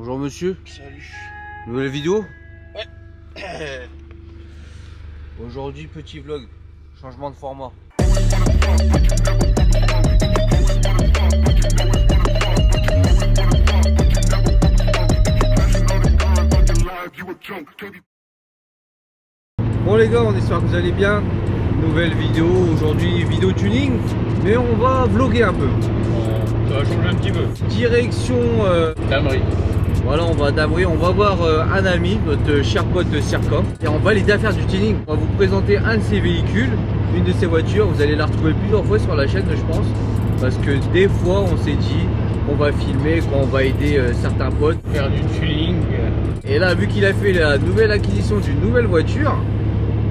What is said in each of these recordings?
Bonjour monsieur. Salut. Nouvelle vidéo? Ouais. Aujourd'hui petit vlog, changement de format. Bon les gars, on espère que vous allez bien. Nouvelle vidéo, aujourd'hui vidéo tuning, mais on va vlogger un peu. Ça va changer un petit peu. Direction Damery. voilà, on va d'Amry, on va voir un ami, notre cher pote Circom, et on va l'aider à faire du tuning. On va vous présenter un de ses véhicules, une de ses voitures. Vous allez la retrouver plusieurs fois sur la chaîne, je pense, parce que des fois on s'est dit qu'on va filmer, qu'on va aider certains potes. Faire du tuning. Et là, vu qu'il a fait la nouvelle acquisition d'une nouvelle voiture,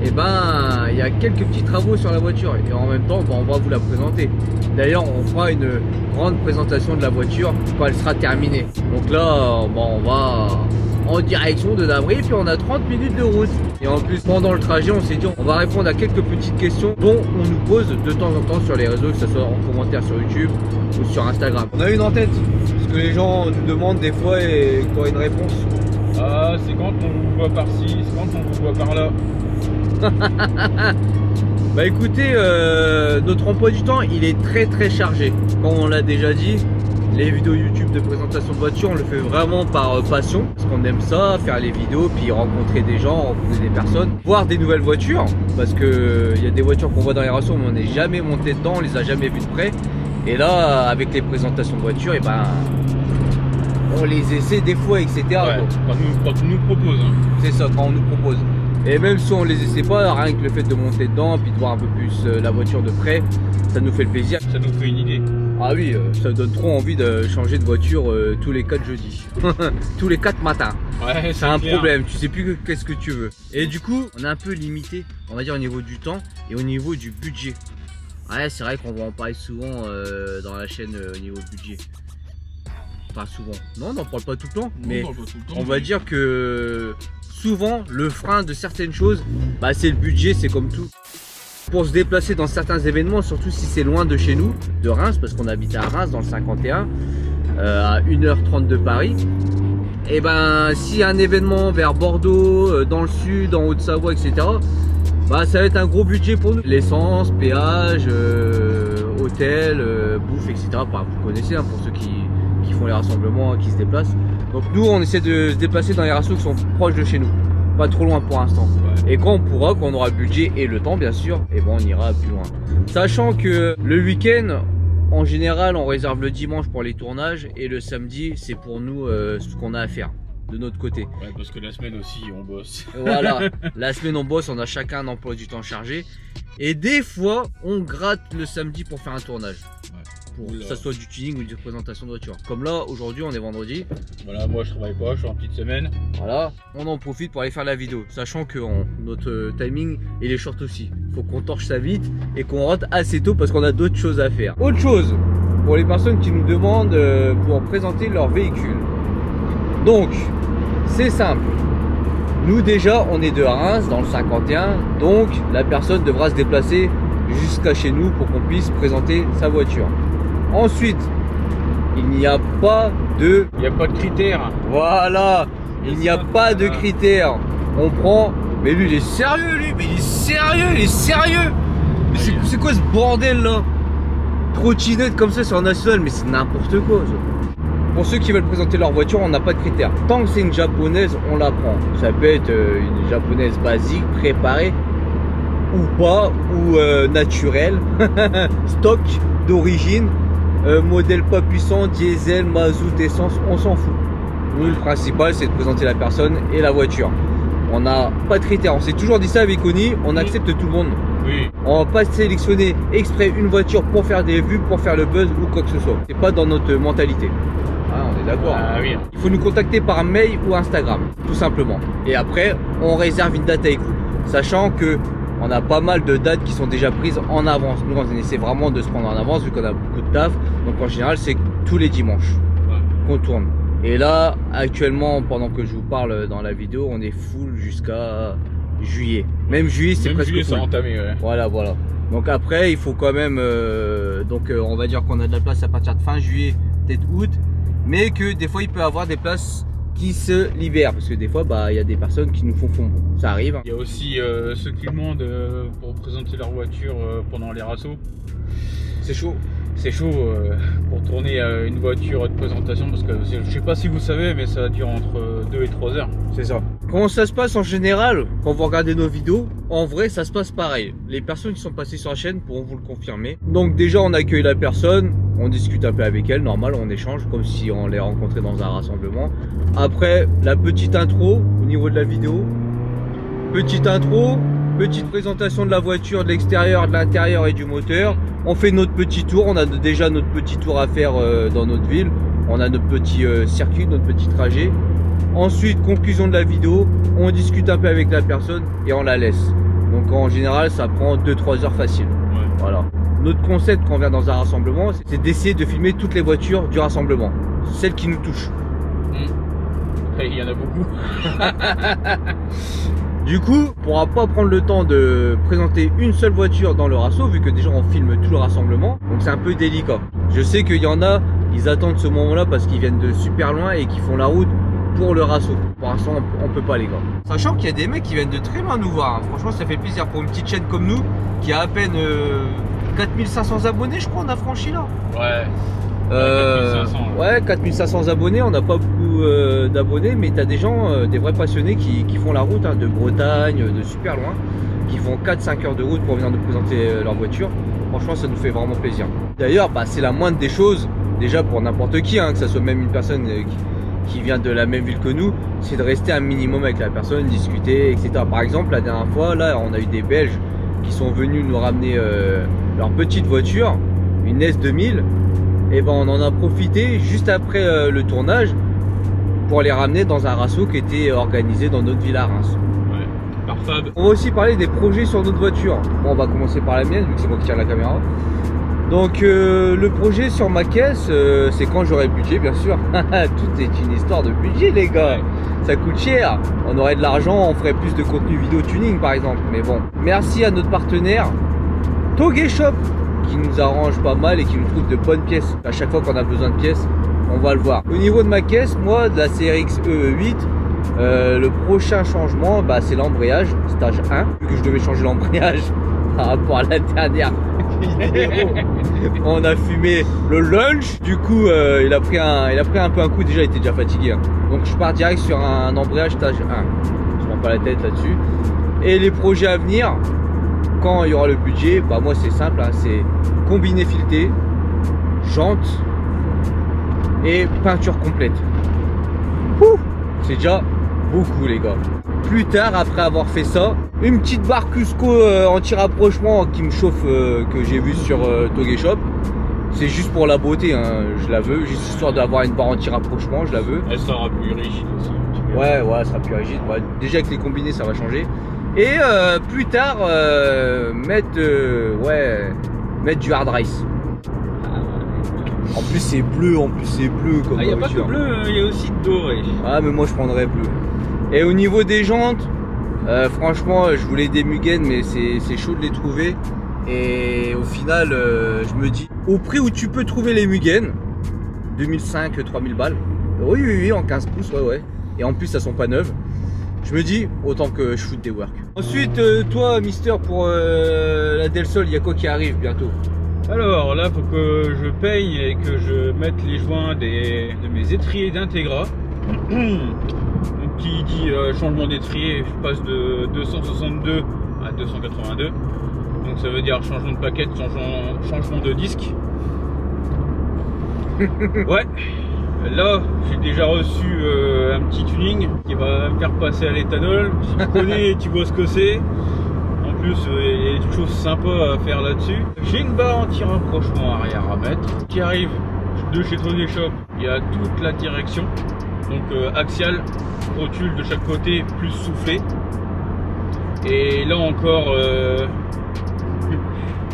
et ben il y a quelques petits travaux sur la voiture, et en même temps on va vous la présenter. D'ailleurs on fera une grande présentation de la voiture quand elle sera terminée. Donc là on va en direction de Damery, puis on a 30 minutes de route. Et en plus pendant le trajet on s'est dit on va répondre à quelques petites questions dont on nous pose de temps en temps sur les réseaux, que ce soit en commentaire sur YouTube ou sur Instagram. On a une en tête, parce que les gens nous demandent des fois et qu'on a une réponse. Ah, c'est quand on vous voit par-ci, c'est quand on vous voit par-là. Bah écoutez, notre emploi du temps il est très chargé. Comme on l'a déjà dit, les vidéos YouTube de présentation de voiture on le fait vraiment par passion, parce qu'on aime ça, faire les vidéos, puis rencontrer des gens, rencontrer des personnes, voir des nouvelles voitures, parce que il y a des voitures qu'on voit dans les rations mais on n'est jamais monté dedans, on les a jamais vues de près. Et là avec les présentations de voitures, et ben on les essaie des fois, etc. Ouais, quand on nous propose. Hein. C'est ça, quand on nous propose. Et même si on les essaie pas, rien que le fait de monter dedans puis de voir un peu plus la voiture de près, ça nous fait le plaisir. Ça nous fait une idée. Ah oui, ça donne trop envie de changer de voiture tous les 4 jeudis. Tous les 4 matins. Ouais, c'est un problème, tu sais plus qu'est-ce que tu veux. Et du coup, on est un peu limité, on va dire au niveau du temps et au niveau du budget. Ouais, c'est vrai qu'on va en parler souvent dans la chaîne au niveau budget. Enfin souvent. Non, on n'en parle pas tout le temps, mais on va dire que souvent le frein de certaines choses, bah, c'est le budget, c'est comme tout. Pour se déplacer dans certains événements, surtout si c'est loin de chez nous, de Reims, parce qu'on habite à Reims dans le 51, à 1h30 de Paris. Et ben s'il y a un événement vers Bordeaux, dans le sud, en Haute-Savoie, etc., bah, ça va être un gros budget pour nous. L'essence, péage, hôtel, bouffe, etc. Enfin, vous connaissez hein, pour ceux qui font les rassemblements, qui se déplacent. Donc nous on essaie de se déplacer dans les ratios qui sont proches de chez nous, pas trop loin pour l'instant. Ouais. Et quand on pourra, quand on aura le budget et le temps bien sûr, et bon on ira plus loin. Sachant que le week-end en général on réserve le dimanche pour les tournages et le samedi c'est pour nous ce qu'on a à faire de notre côté. Ouais, parce que la semaine aussi on bosse. Voilà, la semaine on bosse, on a chacun un emploi du temps chargé et des fois on gratte le samedi pour faire un tournage. Ouais. Pour que ça soit du tuning ou de présentation de voiture. Comme là, aujourd'hui, on est vendredi. Voilà, moi je travaille pas, je suis en petite semaine. Voilà, on en profite pour aller faire la vidéo. Sachant que notre timing, il est short aussi. Faut qu'on torche ça vite et qu'on rentre assez tôt parce qu'on a d'autres choses à faire. Autre chose, pour les personnes qui nous demandent pour présenter leur véhicule. Donc, c'est simple. Nous déjà, on est de Reims dans le 51. Donc, la personne devra se déplacer jusqu'à chez nous pour qu'on puisse présenter sa voiture. Ensuite, il n'y a pas de... Il n'y a pas de critères. Voilà, il n'y a pas de critères. On prend... Mais lui, il est sérieux, lui. Mais il est sérieux, il est sérieux. Mais c'est quoi ce bordel là? Trottinette comme ça sur un national, mais c'est n'importe quoi ça. Pour ceux qui veulent présenter leur voiture, on n'a pas de critères. Tant que c'est une japonaise, on la prend. Ça peut être une japonaise basique, préparée, ou pas, ou naturelle, stock, d'origine. Modèle pas puissant, diesel, mazout, essence, on s'en fout. Nous, le principal, c'est de présenter la personne et la voiture. On n'a pas de critères. On s'est toujours dit ça avec Oni, on accepte tout le monde. Oui. On va pas sélectionner exprès une voiture pour faire des vues, pour faire le buzz ou quoi que ce soit. C'est pas dans notre mentalité. Ah, on est d'accord. Ah, oui. Il faut nous contacter par mail ou Instagram, tout simplement. Et après, on réserve une date avec vous. Sachant que on a pas mal de dates qui sont déjà prises en avance. Nous, on essaie vraiment de se prendre en avance vu qu'on a beaucoup de taf. Donc, en général, c'est tous les dimanches qu'on tourne. Et là, actuellement, pendant que je vous parle dans la vidéo, on est full jusqu'à juillet. Même juillet, c'est presque juillet, full. C'est entamé, ouais. Voilà. Donc après, il faut quand même... on va dire qu'on a de la place à partir de fin juillet, peut-être août. Mais que des fois, il peut y avoir des places qui se libèrent. Parce que des fois, bah, il y a des personnes qui nous font fondre. Ça arrive. Il y a aussi ceux qui demandent pour présenter leur voiture pendant les rassos. C'est chaud. C'est chaud pour tourner une voiture de présentation parce que je sais pas si vous savez, mais ça dure entre 2 et 3 heures. C'est ça. Comment ça se passe en général quand vous regardez nos vidéos? En vrai, ça se passe pareil. Les personnes qui sont passées sur la chaîne pourront vous le confirmer. Donc déjà, on accueille la personne, on discute un peu avec elle, normal, on échange comme si on les rencontrait dans un rassemblement. Après, la petite intro au niveau de la vidéo. Petite intro, petite présentation de la voiture, de l'extérieur, de l'intérieur et du moteur. On fait notre petit tour, on a déjà notre petit tour à faire dans notre ville. On a notre petit circuit, notre petit trajet. Ensuite, conclusion de la vidéo, on discute un peu avec la personne et on la laisse. Donc en général, ça prend 2-3 heures facile. Ouais. Voilà. Notre concept quand on vient dans un rassemblement, c'est d'essayer de filmer toutes les voitures du rassemblement. Celles qui nous touchent. Après, il y en a beaucoup. Du coup, on pourra pas prendre le temps de présenter une seule voiture dans le rasso, vu que déjà on filme tout le rassemblement. Donc c'est un peu délicat. Je sais qu'il y en a, ils attendent ce moment-là parce qu'ils viennent de super loin et qu'ils font la route pour le rasso. Pour l'instant, on peut pas les gars. Sachant qu'il y a des mecs qui viennent de très loin nous voir. Franchement, ça fait plaisir pour une petite chaîne comme nous, qui a à peine 4500 abonnés, je crois, on a franchi là. Ouais. 4500, ouais, 4500 abonnés, on n'a pas beaucoup d'abonnés, mais tu as des gens, des vrais passionnés qui font la route de Bretagne, de super loin, qui font 4-5 heures de route pour venir nous présenter leur voiture. Franchement, ça nous fait vraiment plaisir. D'ailleurs, bah, c'est la moindre des choses, déjà pour n'importe qui, que ça soit même une personne qui vient de la même ville que nous, c'est de rester un minimum avec la personne, discuter, etc. Par exemple, la dernière fois, là, on a eu des Belges qui sont venus nous ramener leur petite voiture, une S2000. Et ben on en a profité juste après le tournage pour les ramener dans un rasso qui était organisé dans notre ville à Reims. Ouais, par Fab. On va aussi parler des projets sur notre voiture. Bon, on va commencer par la mienne vu que c'est moi qui tiens la caméra. Donc le projet sur ma caisse, c'est quand j'aurai le budget bien sûr. Tout est une histoire de budget les gars. Ça coûte cher. On aurait de l'argent, on ferait plus de contenu vidéo tuning par exemple. Mais bon, merci à notre partenaire Togeshop, qui nous arrange pas mal et qui nous trouve de bonnes pièces. À chaque fois qu'on a besoin de pièces, on va le voir. Au niveau de ma caisse, moi, de la CRX E8, le prochain changement, bah, c'est l'embrayage, stage 1. Vu que je devais changer l'embrayage par rapport à la dernière vidéo, on a fumé le lunch. Du coup, il a pris un peu un coup. Déjà, il était déjà fatigué. Donc, je pars direct sur un embrayage stage 1. Je prends pas la tête là-dessus. Et les projets à venir, quand il y aura le budget, bah moi c'est simple, c'est combiné fileté, jantes et peinture complète. C'est déjà beaucoup les gars. Plus tard, après avoir fait ça, une petite barre Cusco anti-rapprochement qui me chauffe, que j'ai vu sur Togeshop. C'est juste pour la beauté, je la veux, juste histoire d'avoir une barre anti-rapprochement, je la veux. Elle sera plus rigide aussi. Ouais, elle sera plus rigide. Ouais, déjà avec les combinés ça va changer. Et plus tard, mettre du hard rice. En plus c'est bleu, comme il n'y a pas que bleu, il y a aussi doré. Ah mais moi je prendrais bleu. Et au niveau des jantes, franchement je voulais des Mugen mais c'est chaud de les trouver. Et au final je me dis, au prix où tu peux trouver les Mugen, 2005-3000 balles. Oui, en 15 pouces, ouais. Et en plus elles sont pas neuves. Je me dis, autant que je foute des work. Ensuite, toi, Mister, pour la Del Sol, il y a quoi qui arrive bientôt? Alors là, faut que je paye et que je mette les joints de mes étriers d'Integra. Donc, qui dit changement d'étrier, je passe de 262 à 282. Donc ça veut dire changement de paquet, changement de disque. Ouais. Là, j'ai déjà reçu un petit tuning qui va me faire passer à l'éthanol. Si tu connais, tu vois ce que c'est. En plus, il y a des choses sympas à faire là-dessus. J'ai une barre anti-rapprochement arrière à mettre qui arrive de chez Togeshop. Il y a toute la direction. Donc axial, rotule de chaque côté, plus soufflé. Et là encore,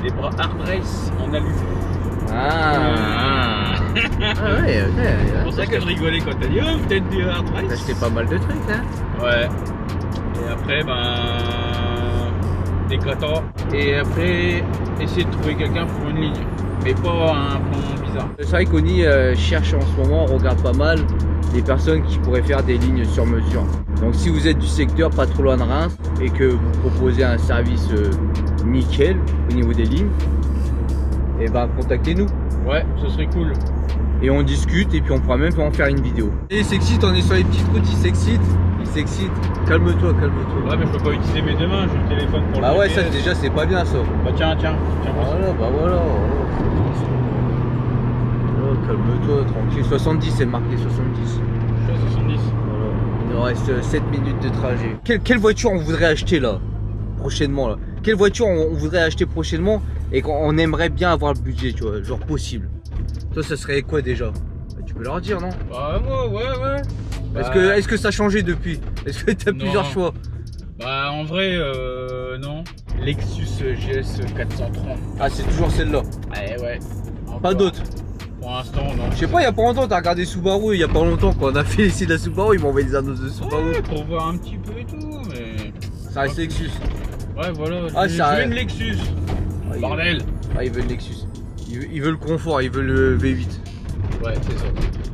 les bras hard race en alu. Ouais, ok. C'est pour ça que je rigolais quand t'as dit oh peut-être du hard race. C'était pas mal de trucs Ouais. Et après des katas. Et après essayer de trouver quelqu'un pour une ligne. Mais pas un plan bizarre. C'est vrai qu'Oni cherche en ce moment, on regarde pas mal. des personnes qui pourraient faire des lignes sur mesure. Donc si vous êtes du secteur pas trop loin de Reims et que vous proposez un service nickel au niveau des lignes, et ben contactez-nous. Ouais, ce serait cool. Et on discute et puis on pourra même en faire une vidéo. Et il s'excite, on est sur les petites routes, il s'excite. Calme-toi, calme-toi. Ouais, mais je peux pas utiliser mes deux mains, j'ai le téléphone pour le Bah ouais, GPS. ça déjà c'est pas bien ça. Bah tiens. Voilà, bah voilà. Oh, calme-toi, tranquille. 70, c'est marqué 70. Je suis à 70. Voilà. Il nous reste 7 minutes de trajet. Quelle voiture on voudrait acheter là prochainement là? Quelle voiture on voudrait acheter prochainement et qu'on aimerait bien avoir le budget, tu vois, genre possible? Toi, ça serait quoi déjà? Bah, tu peux leur dire, non? Bah moi, ouais. Est-ce que ça a changé depuis? Est-ce que tu as plusieurs choix? Bah en vrai, non. Lexus GS 430. Ah, c'est toujours celle-là. Ouais. Pas d'autres? Pour l'instant, non. Je sais pas, il y a pas longtemps, t'as regardé Subaru, il y a pas longtemps, quand on a fait l'essai de la Subaru, ils m'ont envoyé des annonces de Subaru. Ouais, pour voir un petit peu et tout, mais... Ça reste Lexus. Ouais, voilà. Ah, je ça... veux une Lexus. Bordel. Ah, ils veulent Lexus. Ils veulent le confort, ils veulent le V8. Ouais, c'est ça.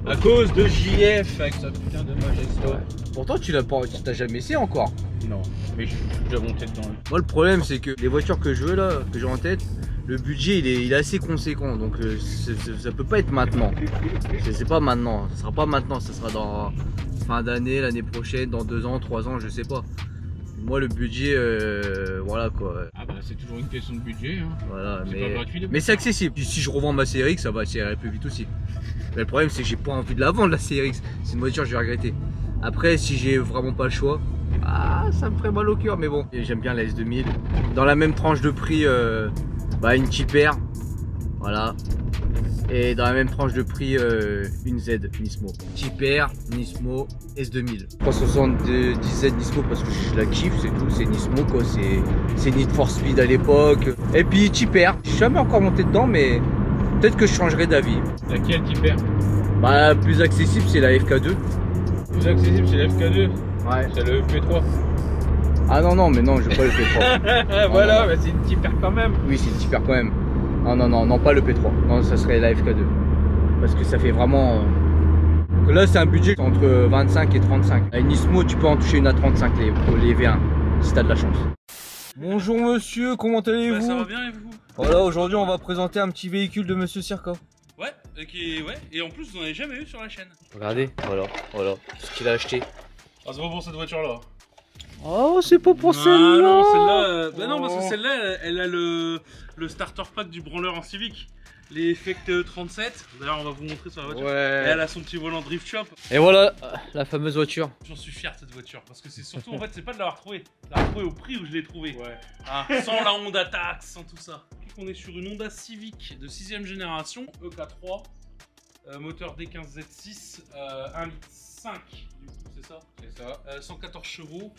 À cause de JF avec sa putain de Majesta. Ouais. Pourtant, tu t'as jamais essayé encore. Non, mais je suis déjà monté dedans. Moi, le problème, c'est que les voitures que je veux là, que j'ai en tête, le budget il est assez conséquent, donc ça peut pas être maintenant. C'est pas maintenant, ça sera pas maintenant, ça sera dans fin d'année, l'année prochaine, dans 2 ans, 3 ans, je sais pas. Moi le budget, voilà quoi. Ah bah c'est toujours une question de budget. Hein. Voilà, mais c'est accessible. Puis si je revends ma CRX, ça va accélérer plus vite aussi. Mais le problème c'est que j'ai pas envie de la vendre la CRX. C'est une voiture que je vais regretter. Après si j'ai vraiment pas le choix, ça me ferait mal au cœur, mais bon. J'aime bien la S2000. Dans la même tranche de prix, une Tipper, voilà. Et dans la même tranche de prix, une Z Nismo. Tipper, Nismo, S2000. 370Z Nismo parce que je la kiffe, c'est tout, c'est Nismo quoi, c'est Need for Speed à l'époque. Et puis Tipper, je suis jamais encore monté dedans, mais peut-être que je changerai d'avis. Laquelle Tipper? Bah, plus accessible, c'est la FK2. Plus accessible, c'est la FK2. Ouais. C'est le P3. Ah non, mais non, je veux pas le P3. Voilà, mais c'est une Tipper quand même. Oui, c'est une Tipper quand même. Non, pas le P3. Non, ça serait la FK2. Parce que ça fait vraiment... Là, c'est un budget entre 25 et 35. À une Nismo, tu peux en toucher une à 35, les V1, si t'as de la chance. Bonjour monsieur, comment allez-vous? Ça va bien et vous? Voilà, aujourd'hui, on va présenter un petit véhicule de monsieur Circa. Ouais, et en plus, vous n'en avez jamais eu sur la chaîne. Regardez, voilà, ce qu'il a acheté. Ah, c'est pas pour cette voiture-là. Oh, c'est pas pour celle-là. Non, celle-là, bah non, parce que celle-là, elle a le starter pack du branleur en Civic. Les Effect 37, d'ailleurs on va vous montrer sur la voiture. Ouais. Et elle a son petit volant drift shop. Et voilà, la fameuse voiture. J'en suis fier de cette voiture, parce que c'est surtout, en fait, c'est pas de l'avoir trouvée. L'avoir trouvée au prix où je l'ai trouvée. Ouais. Ah, sans la Honda Tax, sans tout ça. On est sur une Honda Civic de 6ème génération, EK3, moteur D15Z6, 1,5 litre, du coup, c'est ça? C'est ça. 114 chevaux.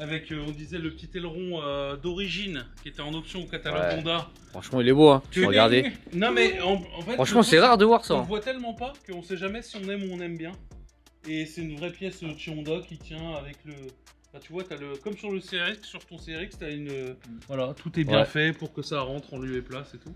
Avec, on disait, le petit aileron d'origine qui était en option au catalogue Honda. Franchement, il est beau, hein. Regardez. Non, mais en fait, franchement, c'est rare de voir ça. On le voit tellement pas qu'on sait jamais si on aime ou on aime bien. Et c'est une vraie pièce chez Honda qui tient avec le. Là, tu vois, t'as le. Comme sur le CRX, sur ton CRX, t'as une. Voilà, tout est bien fait pour que ça rentre en lieu et place et tout.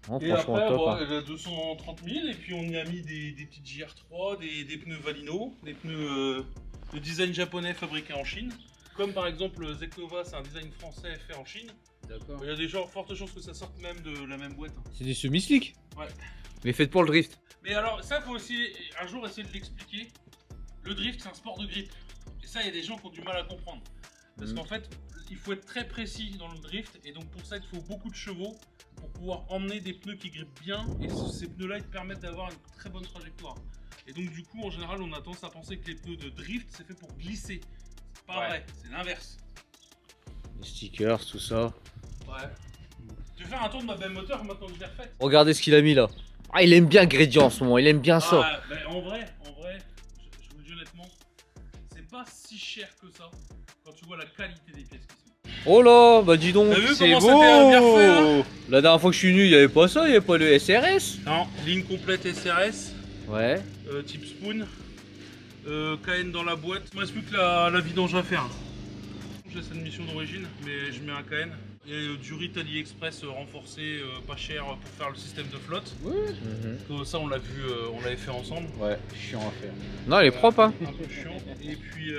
Oh, et franchement, après, top, elle a 230 000 et puis on y a mis des petites JR3, des pneus Valino, des pneus de design japonais fabriqués en Chine. Comme par exemple le Zeknova, c'est un design français fait en Chine. D'accord. Il y a des fortes chances que ça sorte même de la même boîte. C'est des semi-slick. Ouais. Mais faites pour le drift. Mais alors, ça, faut aussi un jour essayer de l'expliquer. Le drift, c'est un sport de grip. Et ça, il y a des gens qui ont du mal à comprendre. Parce qu'en fait, il faut être très précis dans le drift. Et donc, pour ça, il faut beaucoup de chevaux pour pouvoir emmener des pneus qui grippent bien. Et ces pneus-là, ils te permettent d'avoir une très bonne trajectoire. Et donc, du coup, en général, on a tendance à penser que les pneus de drift, c'est fait pour glisser. C'est pas vrai, c'est l'inverse. Les stickers, tout ça. Ouais. Tu veux faire un tour de ma belle moteur maintenant que je l'ai refaite? Regardez ce qu'il a mis là. Ah, il aime bien Gradient en ce moment, il aime bien ça. Bah, en vrai, je vous le dis honnêtement, c'est pas si cher que ça quand tu vois la qualité des pièces qui sont. Oh là, bah dis donc, t'as vu c'est comment beau. c'était bien fait, hein? La dernière fois que je suis venu, il n'y avait pas ça, il n'y avait pas le SRS. Non, ligne complète SRS, Ouais. type Spoon, KN dans la boîte. Il me reste plus que la vidange à faire. Je laisse une mission d'origine, mais je mets un KN. Et du RIT AliExpress renforcé, pas cher pour faire le système de flotte. Ça on l'a vu, on l'avait fait ensemble. Ouais, chiant à faire. Non, elle est propre, hein. Un peu chiant. Et puis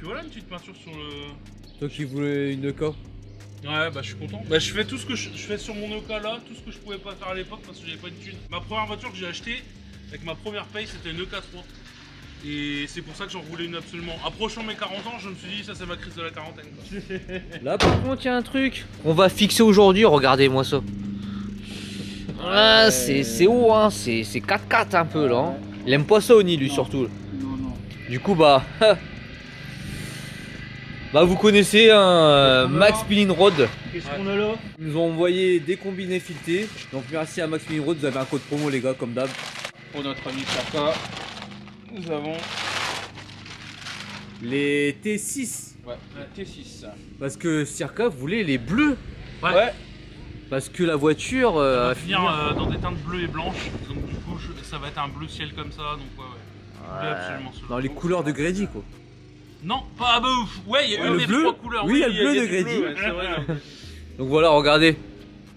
voilà, une petite peinture sur le... Toi qui voulais une Eka. Ouais, bah je suis content. Bah je fais tout ce que je fais sur mon Eka là, tout ce que je pouvais pas faire à l'époque parce que j'avais pas de thune. Ma première voiture que j'ai achetée, avec ma première paye, c'était une Eka 3. Et c'est pour ça que j'en voulais une absolument. Approchant mes 40 ans, je me suis dit, ça c'est ma crise de la quarantaine quoi. Là par contre, il y a un truc. On va fixer aujourd'hui, regardez-moi ça. Ah, c'est haut, hein. C'est 4x4 un peu là. Hein. Il aime pas ça, Oni, lui, surtout. Non. Du coup, bah. Bah, vous connaissez un Max Spinning Rod. Qu'est-ce qu'on a là? Ils nous ont envoyé des combinés filetés. Donc, merci à Max Spinning Rod. Vous avez un code promo, les gars, comme d'hab. Pour notre ami Sarka, nous avons Les T6. ouais, la T6. Parce que Circa voulait les bleus. Ouais. Parce que la voiture. Ça va va finir dans des teintes bleues et blanches. Donc du coup, ça va être un bleu ciel comme ça. Donc ouais. Je voulais absolument cela. Dans les couleurs de Grady, quoi. Non, pas ouais, il y a le eu bleu. 3 couleurs. Oui, il y a le bleu de du Grady. bleu, ouais, c'est vrai. Donc voilà, regardez.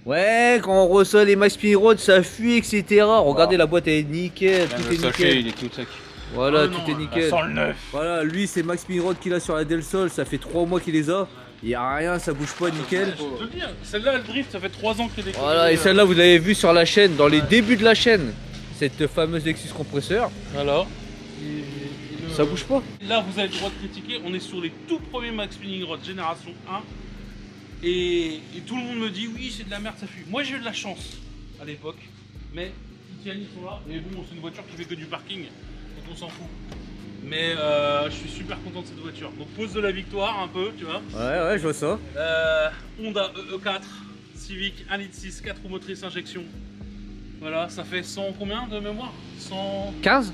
Ouais, quand on reçoit les Max Spinning Rod, ça fuit, etc. Regardez, la boîte elle est nickel, tout est nickel. Il est tout sec. Voilà, Oh tout non, est nickel. Sans le neuf. Voilà, lui c'est Max Spinning Rod qu'il a sur la Del Sol, ça fait 3 mois qu'il les a. Il y a rien, ça bouge pas, nickel. Je te le dis, celle-là elle drift, ça fait 3 ans qu'elle est. Voilà, et celle-là vous l'avez vu sur la chaîne, dans les débuts de la chaîne. Cette fameuse Lexus compresseur, Voilà. ça bouge pas. Là, vous avez le droit de critiquer. On est sur les tout premiers Max Spinning Rod génération 1. Et tout le monde me dit oui, c'est de la merde, ça fuit. Moi, j'ai eu de la chance à l'époque. Mais ils tiennent, ils sont là. Et bon, c'est une voiture qui fait que du parking. Donc on s'en fout. Mais je suis super content de cette voiture. Donc pose de la victoire un peu, tu vois. Ouais, je vois ça. Honda EE4 Civic 1,6 litre, 4 roues motrices injection. Voilà, ça fait 100 combien de mémoire 100... 15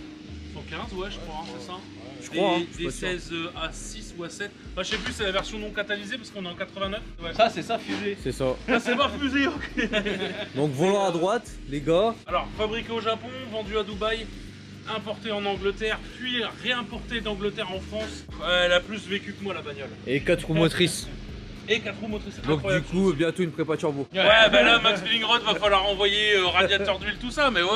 115, ouais, je crois, hein, c'est ça. Je crois, hein, Des 16 à 6 ou à 7. Enfin, je sais plus, c'est la version non catalysée parce qu'on est en 89. Ouais. Ça, c'est ça, fusée. C'est ça. Ah, c'est pas fusée, ok. Donc volant à droite, les gars. Alors, fabriqué au Japon, vendu à Dubaï, importé en Angleterre, puis réimporté d'Angleterre en France. Elle a plus vécu que moi, la bagnole. Et 4 roues motrices. Et 4 roues motrices. Donc incroyable. du coup, bientôt une prépa turbo. Ouais, bah là, Max Spinning Rod, va falloir envoyer radiateur d'huile, tout ça, mais ouais.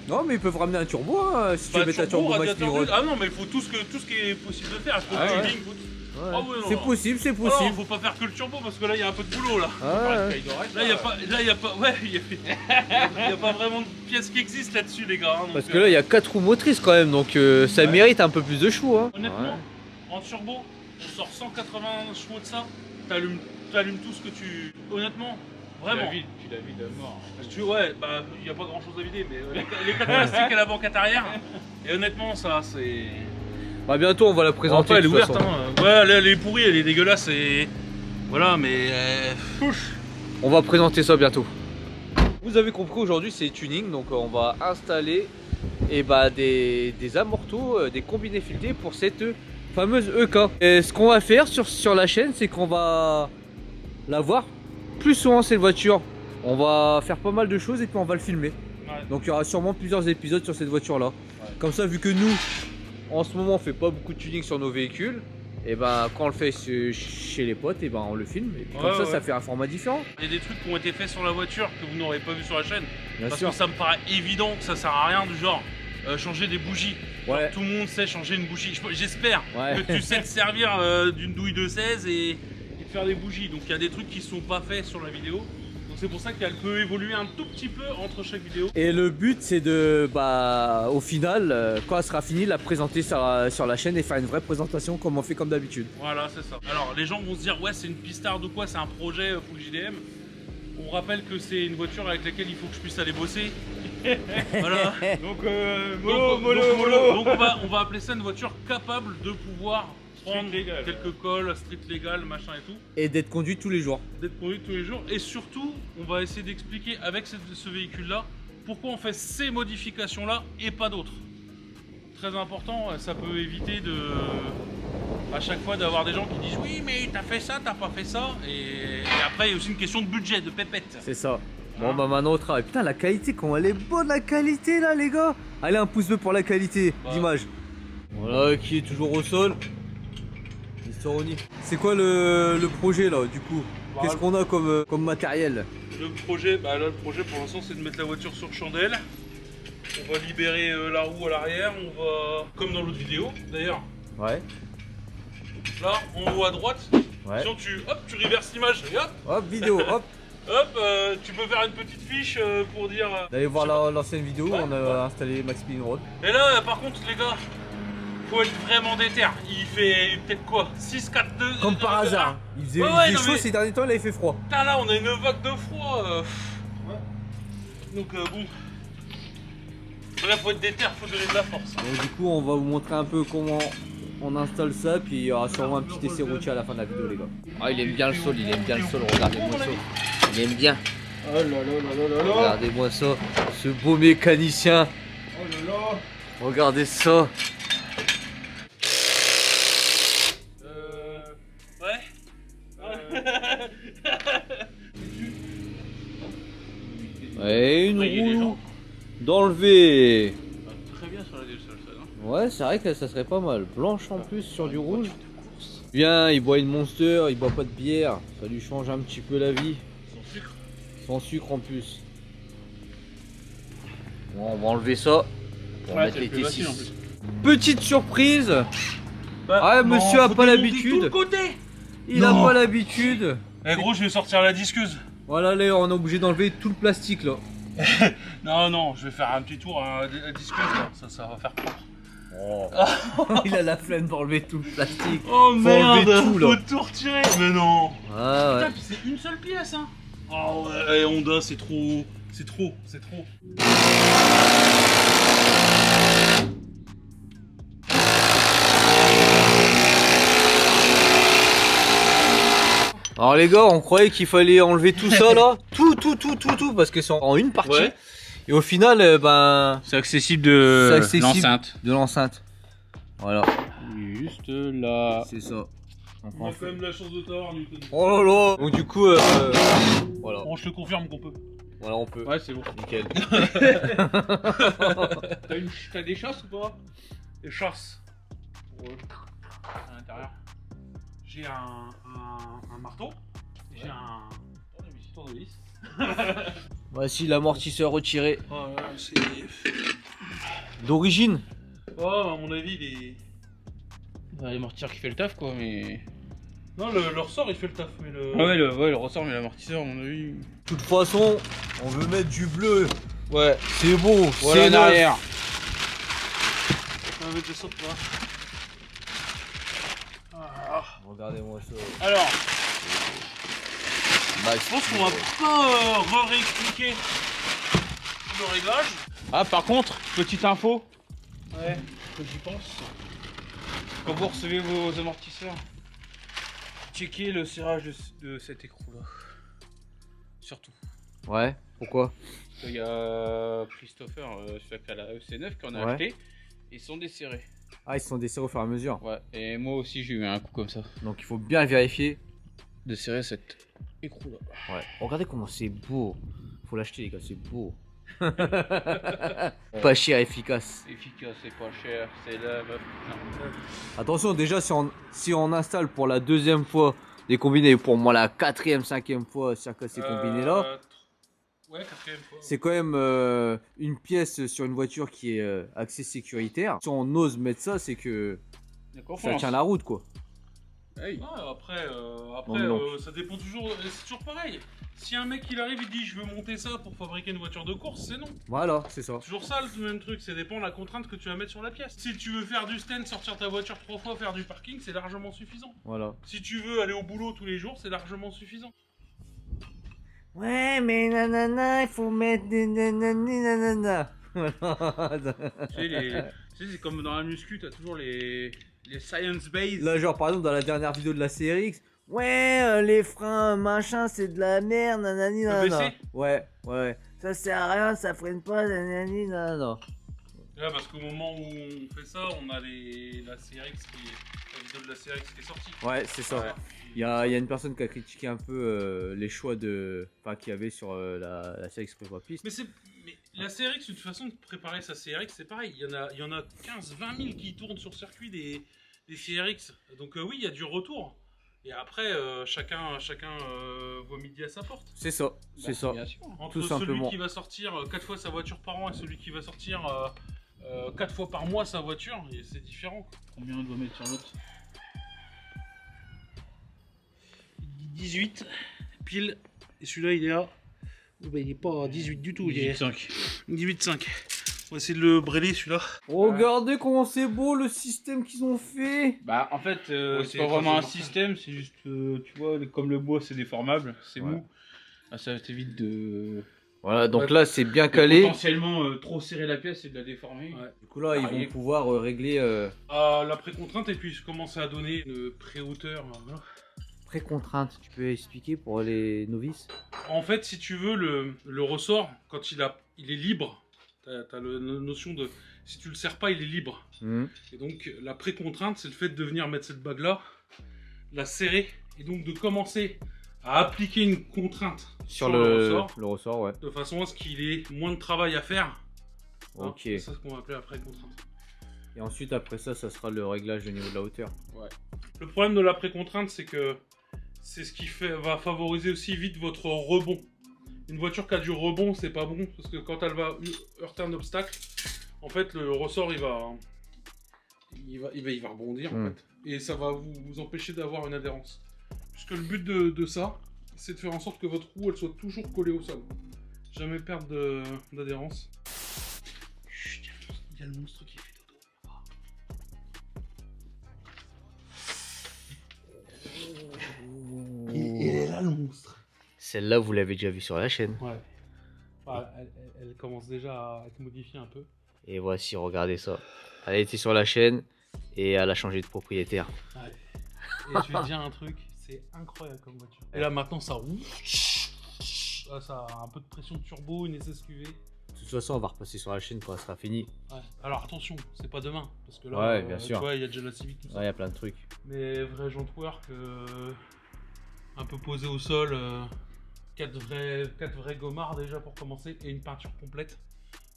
Non, mais ils peuvent ramener un turbo hein, si tu Bah, veux mettre un turbo Max radiateur Spinning Rod. d'huile. Ah non, mais il faut tout ce qui est possible de faire. Il faut Ah le ouais. tuning, faut tout. Ouais. Ah ouais, non, C'est non. possible, c'est Ah non, possible. faut pas faire que le turbo parce que là, il y a un peu de boulot là. Ah ouais. Là, il y a pas, ouais, il y a pas vraiment de pièces qui existent là-dessus, les gars. Hein, donc, Parce que là, il y a 4 roues motrices quand même, donc ça mérite un peu plus de chou. Hein. honnêtement, en turbo, on sort 180 chevaux de ça, t'allumes tout ce que tu. Honnêtement, vraiment. Tu la vides à mort. Ouais, bah, il n'y a pas grand chose à vider, mais les quatre plastiques et la banquette arrière. Et honnêtement, ça, c'est. Bah, bientôt, on va la présenter. Elle est de toute ouverte, façon. hein. Ouais, elle est pourrie, elle est dégueulasse et. Voilà, mais. On va présenter ça bientôt. Vous avez compris, aujourd'hui c'est tuning, donc on va installer des amortos, des combinés filetés pour cette fameuse EK. Et ce qu'on va faire sur la chaîne, c'est qu'on va la voir plus souvent cette voiture. On va faire pas mal de choses et puis on va le filmer. Ouais. Donc il y aura sûrement plusieurs épisodes sur cette voiture là. Comme ça, vu que nous, en ce moment, on fait pas beaucoup de tuning sur nos véhicules, et ben quand on le fait chez les potes, et ben on le filme. Et puis comme ça fait un format différent. Il y a des trucs qui ont été faits sur la voiture que vous n'aurez pas vu sur la chaîne. Bien Parce sûr. que ça me paraît évident que ça sert à rien, du genre changer des bougies. Ouais. Genre, tout le monde sait changer une bougie. J'espère Ouais. que tu sais te servir d'une douille de 16 et de faire des bougies. Donc il y a des trucs qui sont pas faits sur la vidéo. Donc c'est pour ça qu'elle peut évoluer un tout petit peu entre chaque vidéo. Et le but c'est de, au final, quand elle sera finie, la présenter sur la chaîne et faire une vraie présentation comme on fait comme d'habitude. Voilà, c'est ça. Alors les gens vont se dire ouais, c'est une pistarde ou quoi, c'est un projet full JDM. On rappelle que c'est une voiture avec laquelle il faut que je puisse aller bosser. Voilà. Donc, Donc on va appeler ça une voiture capable de pouvoir prendre légal. quelques cols, street légal, machin et tout, Et d'être conduite tous les jours. d'être conduite tous les jours. Et surtout, on va essayer d'expliquer avec ce véhicule-là pourquoi on fait ces modifications-là et pas d'autres. Très important, ça peut éviter à chaque fois d'avoir des gens qui disent oui mais t'as fait ça, t'as pas fait ça. Et après il y a aussi une question de budget, de pépette. C'est ça. Bon bah maintenant on travaille. Putain la qualité, comment elle est bonne la qualité là les gars. Allez un pouce bleu pour la qualité d'image. Voilà qui est toujours au sol. C'est quoi le projet là du coup? Qu'est-ce qu'on a comme matériel? Le projet, bah là le projet pour l'instant c'est de mettre la voiture sur chandelle. On va libérer la roue à l'arrière, on va, comme dans l'autre vidéo d'ailleurs. Ouais. Là, en haut à droite, Ouais. sinon tu reverses l'image et hop, Hop, vidéo, hop. hop, tu peux faire une petite fiche pour dire. D'aller voir l'ancienne vidéo, Ouais, on a installé Max Spin Road. Et là, par contre, les gars, faut être vraiment déter. Il fait peut-être quoi 6, 4, 2. Comme par hasard. Il faisait, Ouais, il faisait non, chaud mais- ces derniers temps, là il fait froid. Putain, là, on a une vague de froid. Donc, bon. Là, faut être déter, faut donner de la force. Donc du coup on va vous montrer un peu comment on installe ça, puis il y aura sûrement un petit essai routier à la fin de la vidéo les gars. Ah il aime bien le sol, regardez-moi ça. Il aime bien. Oh là là là là là là. Regardez-moi ça, ce beau mécanicien. Oh là là. Regardez ça. Ouais. Ouais, une Ouais, il y a des roue gens. d'enlever. Très bien sur la DSL, ça, non? Ouais, c'est vrai que ça serait pas mal. Blanche en plus sur du rouge. Bien, il boit une Monster, il boit pas de bière. Ça lui change un petit peu la vie. Sans sucre. Sans sucre en plus. Bon, on va enlever ça. On va mettre les T6. Petite surprise. Ah, monsieur a pas l'habitude. Il a pas l'habitude. Eh gros, je vais sortir la disqueuse. Voilà, là, on est obligé d'enlever tout le plastique là. Non, non, je vais faire un petit tour à la disqueuse là. Ça va faire propre. Il a la flemme d'enlever tout le plastique. Oh Faut merde, enlever tout, là. faut tout retirer. Mais non. Ah ouais. Putain, puis c'est une seule pièce, hein. Oh ouais, Honda, c'est trop. C'est trop, c'est trop. Alors les gars, on croyait qu'il fallait enlever tout ça là. Tout, parce que c'est en une partie. Ouais. Et au final, ben, C'est accessible de c'est accessible l'enceinte. de l'enceinte. Voilà, Juste là. c'est ça. Donc, On on a fait- quand même la chance de t'avoir, Newton. Oh là là. Donc du coup, voilà. Bon, je te confirme qu'on peut. Voilà, on peut. Ouais, c'est bon. Nickel. T'as des chasses ou pas? Et chasse. Pour, à l'intérieur. J'ai un marteau. Et j'ai un tournevis. Voici l'amortisseur retiré Oh là, c'est. d'origine. Oh, à mon avis, il est. Les mortiers qui fait le taf quoi, mais. Non, le ressort il fait le taf, mais le. Ah ouais, le ressort, mais l'amortisseur, à mon avis. De toute façon, on veut mettre du bleu. Ouais. C'est beau. Voilà c'est en neuf. arrière. On va mettre ça là. Ah. Regardez-moi ça. Alors, Bah, je pense qu'on va pas réexpliquer le réglage. Ah, par contre, petite info, Ouais. que j'y pense. Quand vous recevez vos amortisseurs, checkez le serrage de cet écrou là. Surtout. Ouais. Pourquoi? Il y a Christopher, celui qui a la EC9 qu'on a Ouais. acheté, ils sont desserrés. Ah, ils se sont desserrés au fur et à mesure. Ouais, et moi aussi j'ai eu un coup comme ça. Donc il faut bien vérifier. Desserrer cet écrou là. Ouais. Regardez comment c'est beau. Faut l'acheter les gars, c'est beau. Pas cher, efficace. C'est efficace, c'est pas cher, c'est la meuf. Non. Attention, déjà si on installe pour la deuxième fois des combinés, pour moi la quatrième, cinquième fois circa ces combinés là, Ouais, quatrième fois. c'est quand même une pièce sur une voiture qui est axée sécuritaire. Si on ose mettre ça, c'est que D'accord, ça tient la route quoi. Hey. Ouais, après, Non. ça dépend toujours. C'est toujours pareil. Si un mec il arrive, il dit je veux monter ça pour fabriquer une voiture de course, c'est non. Voilà, c'est ça. Toujours ça le même truc, ça dépend de la contrainte que tu vas mettre sur la pièce. Si tu veux faire du stand, sortir ta voiture 3 fois, faire du parking, c'est largement suffisant. Voilà. Si tu veux aller au boulot tous les jours, c'est largement suffisant. Ouais, mais nanana, il faut mettre des nanani nanana. Tu sais, c'est comme dans la muscu, t'as toujours les science based. Là, genre par exemple, dans la dernière vidéo de la CRX, ouais, les freins, machin, c'est de la merde, nanani nanana. EBC? Ouais, ouais. Ça sert à rien, ça freine pas, nanani nanana. Là, parce qu'au moment où on fait ça, on a la CRX la vidéo de la CRX qui est sortie. Ouais, c'est ça. Ouais. Il y a une personne qui a critiqué un peu les choix de. Enfin, qu'il y avait sur la CRX prévoit piste. Mais la CRX, de toute façon, préparer sa CRX, c'est pareil. Il y en a 15-20 000 qui tournent sur circuit des CRX. Donc oui, il y a du retour. Et après, chacun voit midi à sa porte. C'est ça, c'est ça. Bien sûr. Entre Tout celui simplement. qui va sortir 4 fois sa voiture par an et celui qui va sortir 4 fois par mois sa voiture, c'est différent, quoi. Combien on doit mettre sur l'autre? 18 pile. Et celui-là, il est à... Oh, bah, il est pas à 18 du tout. Il est 18,5. 18,5. On va essayer de le brêler celui-là. Regardez comment c'est beau le système qu'ils ont fait. Bah en fait, Ouais, c'est c'est pas vraiment un forcément. système, c'est juste, tu vois, comme le bois c'est déformable, c'est Ouais. mou. Ah, ça t'évite de Voilà, donc Ouais. là c'est bien de calé. potentiellement trop serrer la pièce et de la déformer. Ouais. Du coup là ils vont pouvoir régler La pré-contrainte et puis je commence à donner une pré-hauteur. Voilà. pré-contrainte. Tu peux expliquer pour les novices? En fait, si tu veux, le ressort, quand il est libre, t'as la notion de... Si tu le serres pas, il est libre. Mhm. Et donc, la pré-contrainte, c'est le fait de venir mettre cette bague-là, la serrer, et donc de commencer à appliquer une contrainte Sur le le ressort, ouais. de façon à ce qu'il ait moins de travail à faire. Hein, Ok. c'est ça ce qu'on va appeler la pré-contrainte. Et ensuite après ça, ça sera le réglage au niveau de la hauteur. Le problème de la pré-contrainte, c'est que c'est ce qui va favoriser aussi vite votre rebond. Une voiture qui a du rebond, c'est pas bon, parce que quand elle va heurter un obstacle, en fait, le ressort, il va rebondir, en fait. Et ça va vous empêcher d'avoir une adhérence. Puisque le but de ça, c'est de faire en sorte que votre roue, elle soit toujours collée au sol. Jamais perdre d'adhérence. Chut, il y a le monstre qui fait dodo. Il est là, le monstre. Celle-là, vous l'avez déjà vue sur la chaîne. Ouais. Enfin, elle commence déjà à être modifiée un peu. Et voici, regardez ça. Elle était sur la chaîne et elle a changé de propriétaire. Ouais. Et je vais te dire un truc, c'est incroyable comme voiture. Et là maintenant ça roule. Là, ça a un peu de pression de turbo, une SSQV. De toute façon, on va repasser sur la chaîne quand elle sera finie. Ouais. Alors attention, c'est pas demain. Parce que là, Ouais, bien sûr. tu vois, il y a déjà la Civic, tout ça. Ouais, il y a plein de trucs. Mais vrai jantwork, un peu posé au sol, 4 vrais gommards déjà pour commencer, et une peinture complète.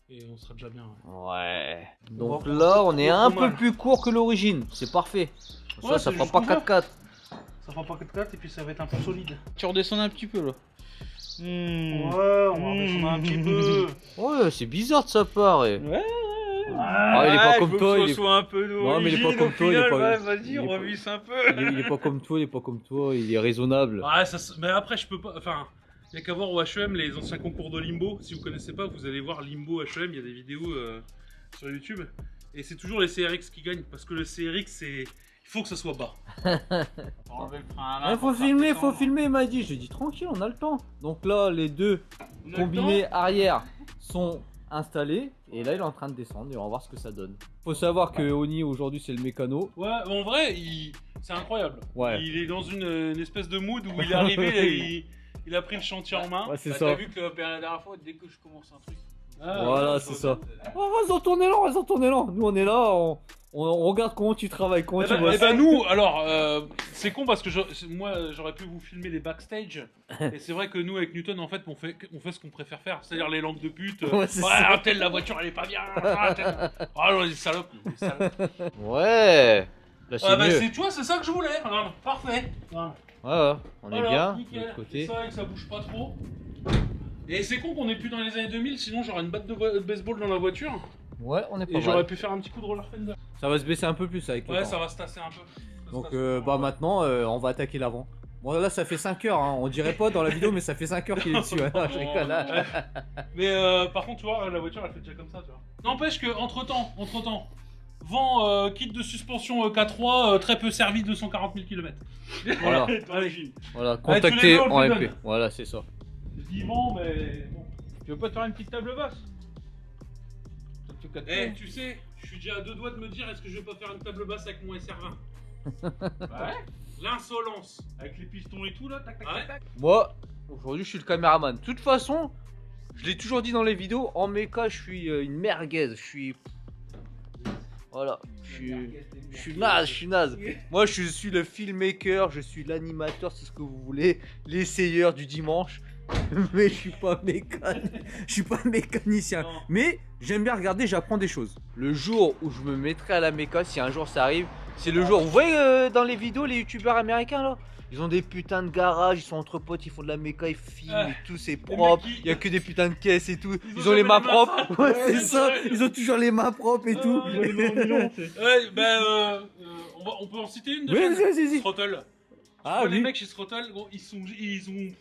Et on sera déjà bien. Ouais. Ouais. On Donc va là, on est trop un mal. peu plus court que l'origine. C'est parfait. Ouais, Ça c'est fera juste pas qu'on voit. 4x4. Ça fera pas 4x4 et puis ça va être un peu solide. Tu redescends un petit peu là. Ouais, on va redescendre un petit peu. Ouais, c'est bizarre de sa part. Ouais. Ah, il est pas comme toi, il est- soit un peu Non, mais il est pas comme toi, il est pas- Ouais, il vas-y, est pas- revisse un peu. Il est pas comme toi, il est pas comme toi. Il est raisonnable. Ouais, mais après, je peux pas. Enfin, il n'y a qu'à voir au HEM les anciens concours de Limbo. Si vous connaissez pas, vous allez voir Limbo HEM. Il y a des vidéos sur YouTube. Et c'est toujours les CRX qui gagnent. Parce que le CRX, c'est. Il faut que ça soit bas. Il faut filmer, il m'a dit. J'ai dit tranquille, on a le temps. Donc là, les deux combinés arrière sont installés. Et là, il est en train de descendre et on va voir ce que ça donne. Faut savoir que Oni aujourd'hui, c'est le mécano. Ouais, en vrai, c'est incroyable. Ouais. Il est dans une espèce de mood où il est arrivé, il a pris le chantier en main. Ouais, c'est Bah, ça. t'as vu que la dernière fois, dès que je commence un truc. Ah, Voilà, ouais, c'est ça. Oh, reste tourner là. Nous, on est là, on regarde comment tu travailles, comment tu bosses. Eh ben nous, alors, c'est con parce que moi j'aurais pu vous filmer les backstage. Et c'est vrai que nous avec Newton, en fait, on fait ce qu'on préfère faire, c'est-à-dire les lampes de pute. Ouais, c'est ça. telle la voiture elle est pas bien. Ah non, les salopes. Ouais. Là, c'est Ah bah mieux. tu vois, c'est ça que je voulais. Voilà, parfait. Voilà. Ouais, on est Voilà, bien. De nickel. l'autre côté. Ça, et que ça bouge pas trop. Et c'est con qu'on est plus dans les années 2000, sinon j'aurais une batte de baseball dans la voiture. Ouais, on est pas Et j'aurais mal. pu faire un petit coup de roller fender. Ça va se baisser un peu plus avec le Ouais, temps. ça va se tasser un peu. Ça se Donc tasse. bah maintenant on va attaquer l'avant. Bon là ça fait 5 heures, hein. On dirait pas dans la vidéo mais ça fait 5 heures qu'il est dessus. Hein. Je rigole, hein. Mais par contre, tu vois, la voiture elle fait déjà comme ça, tu vois. N'empêche que entre temps, vent kit de suspension K3 très peu servi, 240 000 km. Voilà. Allez, Voilà, tu les contactez veux, on en te les MP. donne. Voilà, c'est ça. je dis vent, mais bon. Tu veux pas te faire une petite table basse? Eh, tu sais, je suis déjà à 2 doigts de me dire est-ce que je vais pas faire une table basse avec mon SR20. Ouais. L'insolence. Avec les pistons et tout là, tac tac Ouais. tac tac. Moi, aujourd'hui je suis le caméraman. De toute façon, je l'ai toujours dit dans les vidéos, en méca je suis une merguez. Je suis... Voilà. Je suis naze. Moi je suis le filmmaker, je suis l'animateur, c'est ce que vous voulez. L'essayeur du dimanche. Mais je suis pas je suis pas mécanicien. Non. Mais j'aime bien regarder, j'apprends des choses. Le jour où je me mettrai à la méca, si un jour ça arrive, c'est le jour. Vous voyez dans les vidéos les youtubeurs américains là, Ils ont des putains de garages, ils sont entre potes, ils font de la méca, ils filment Ouais. et tout, c'est Les propre. mecs, Il y a que des putains de caisses et tout. Ils ont jamais les mains les mains propres. sales. Ouais, Ouais, c'est ça. ouais. Ils ont toujours les mains propres et tout. Ouais, bah, on peut en citer une de Oui, chaîne. vas-y. Throttle. Ah Les oui. mecs chez Throttle, gros, ils ont.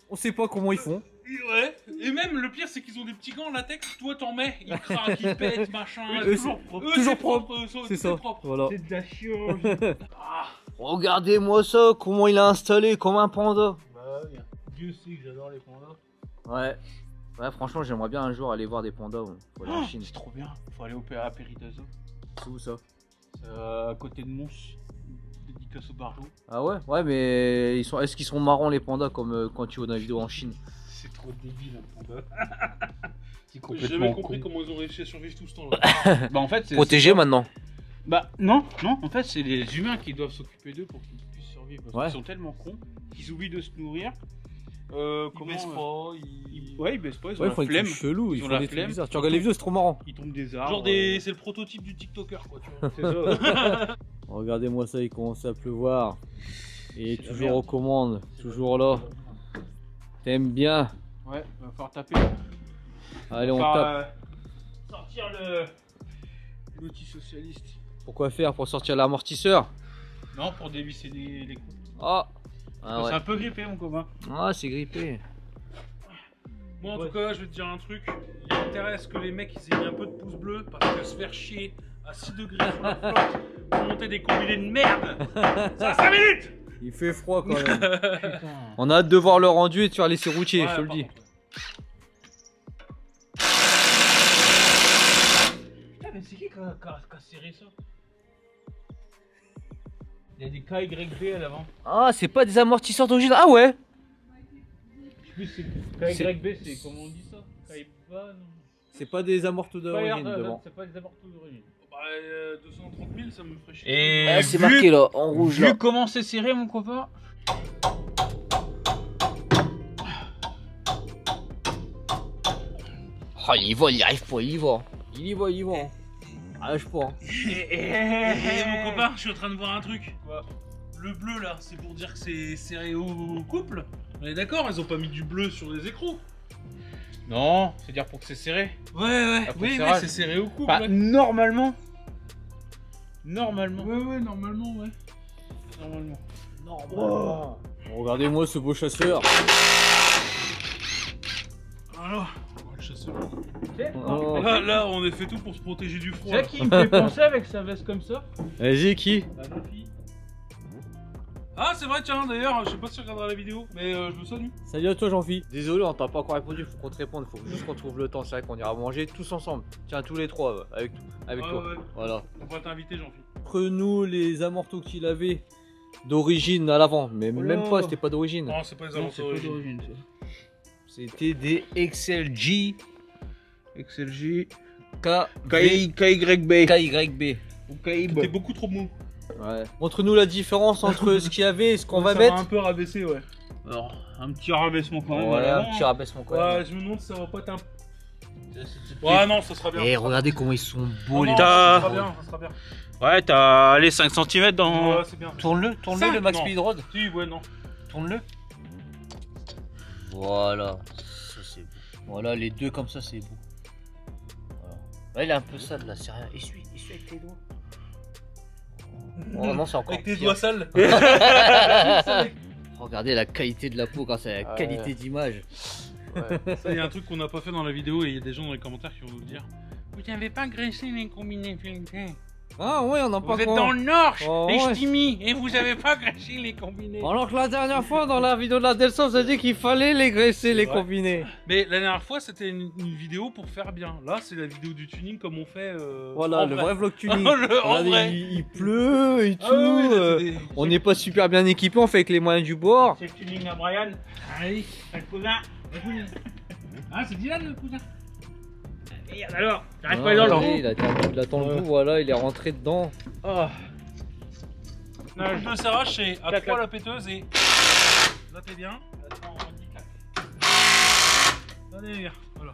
On sait pas comment ils font. Ouais. Et même le pire, c'est qu'ils ont des petits gants en latex. Toi, t'en mets, ils craquent, ils pètent, machin. Eux, toujours c'est- propre. toujours propre. C'est ça. Propre. Voilà. C'est de la chirurgie. Regardez-moi ça, comment il a installé comme un panda. Bah oui, Dieu sait que j'adore les pandas. Ouais. Ouais, franchement, j'aimerais bien un jour aller voir des pandas. Faut aller en Chine. C'est trop bien. Faut aller à Péritazo. C'est où ça? C'est à côté de Mons. Dédicace au Barjot. Ah ouais? Ouais, mais est-ce qu'ils sont marrants les pandas comme quand tu vois dans la vidéo en Chine? C'est trop débile un panda. C'est J'ai complètement jamais compris con. comment ils ont réussi à survivre tout ce temps-là. Bah en fait c'est... Protégé maintenant. Bah non, en fait c'est les humains qui doivent s'occuper d'eux pour qu'ils puissent survivre. Parce Ouais. qu'ils sont tellement cons qu'ils oublient de se nourrir. Ils Comment baissent pas, Ouais, ils baissent pas, ils ont Ouais, ils la font des flemme. trucs chelous, Ils ils ont font la des trucs flemme. bizarres. Tu regardes les vidéos, c'est trop marrant. Ils tombent des arbres. Genre c'est le prototype du TikToker quoi, tu vois. C'est ça. Regardez-moi ça, il commence à pleuvoir. Et C'est la toujours merde. aux commandes, toujours là. T'aimes bien. Ouais, va falloir taper. Allez, on Enfin, tape. sortir l'outil socialiste. Pourquoi faire? Pour sortir l'amortisseur? Non, pour dévisser les coups. Ah, C'est ah ouais. un peu grippé mon copain. Ah, c'est grippé. Moi en tout cas, je vais te dire un truc. Il intéresse que les mecs ils aient mis un peu de pouce bleu parce que se faire chier à 6 degrés sur la flotte pour monter des combinés de merde, ça a 5 minutes. Il fait froid quand même. On a hâte de voir le rendu et de faire laisser routier, je te le dis. Putain, mais c'est qui qui a serré ça? Il y a des KYB à l'avant. Ah, c'est pas des amortisseurs d'origine. Ah ouais. Je sais plus, c'est KYB, c'est comment on dit ça? Kaiba, non? C'est pas des amortisseurs d'origine Pas devant. c'est pas des amortisseurs d'origine. Bah 230 000 ça me ferait chier. Et Ah, c'est marqué là, en rouge là. Vu comment c'est serré mon copain. Oh, il y va, il y arrive pas, il y va. Il y va. Arrête pas. Mon copain, je suis en train de voir un truc. Le bleu là, c'est pour dire que c'est serré au couple. On est d'accord, ils ont pas mis du bleu sur les écrous. Non, c'est dire pour que c'est serré. Ouais, pour oui, serrage. c'est serré au couple. Bah, ouais. normalement. Ouais, normalement, ouais. Normalement. Bon, regardez-moi ce beau chasseur. Alors, le chasseur. Oh. Là, on a fait tout pour se protéger du froid. C'est ça qui me fait penser avec sa veste comme ça? Vas-y, qui? La bonne fille. Ah, c'est vrai, tiens, d'ailleurs, je sais pas si tu regarderas la vidéo, mais je me salue. Salut à toi, Jean-Phi. Désolé, on t'a pas encore répondu, faut qu'on te réponde, faut juste qu'on trouve le temps. C'est vrai qu'on ira manger tous ensemble. Tiens, tous les trois, avec toi. Ouais. Voilà. On va t'inviter, Jean-Philippe. Prenons les amortos qu'il avait d'origine à l'avant, mais Oh même là. pas, c'était pas d'origine. Non, c'est pas les Non, c'est avantages pas d'origine. d'origine. C'était des XLG XLG. KYB. KYB. Ou KYB. T'es beaucoup trop mou. Ouais. Montre-nous la différence entre ce qu'il y avait et ce qu'on va Ça mettre. un peu rabaissé, ouais. Alors, un petit rabaissement quand même. Voilà, avant. un petit rabaissement quand même. Ouais, je me demande si ça va pas être un. Ouais, non, ça sera bien. Et regardez comment ils sont beaux Non, les non, tas. ça sera bien, ça sera bien. Ouais, t'as allé 5 cm dans. Ouais, c'est bien. Tourne-le Cinq, le Max non. Speed Road. Si, ouais, non. Tourne-le. Voilà. Ça c'est beau. Voilà, les deux comme ça c'est beau. Voilà. Ouais, il est un peu sale là, c'est rien. Essuie avec tes doigts. Oh non, c'est encore Avec tes pire. doigts sales. Regardez la qualité de la peau grâce à la Ouais. qualité d'image. Ça, il y a un truc qu'on n'a pas fait dans la vidéo et il y a des gens dans les commentaires qui vont nous le dire. Vous n'avez pas graissé les combinés féminins. Ah ouais, on n'a pas Vous êtes dans le Nord, Oh, les ouais. ch'timis, et vous avez pas graissé les combinés. Alors que la dernière fois dans la vidéo de la Delsa, vous a dit qu'il fallait les graisser, les vrai. combinés. Mais la dernière fois, c'était une vidéo pour faire bien. Là, c'est la vidéo du tuning comme on fait. Voilà, en le vrai. vrai vlog tuning. En Regardez, vrai. il pleut et tout. Ah ouais, là, c'est des- On n'est pas super bien équipé, on fait avec les moyens du bord. C'est le tuning à Brian. Allez. C'est le cousin. Ah, c'est Dylan le cousin. Merde alors. T'arrives Ah, pas dans le regardez, trou. il attend le bout, voilà, il est rentré dedans. Oh. Le deux serrage, c'est à Clac, 3 clac. la péteuse et. Là, t'es bien. Attends, on dit clac. Là, t'es bien. Voilà.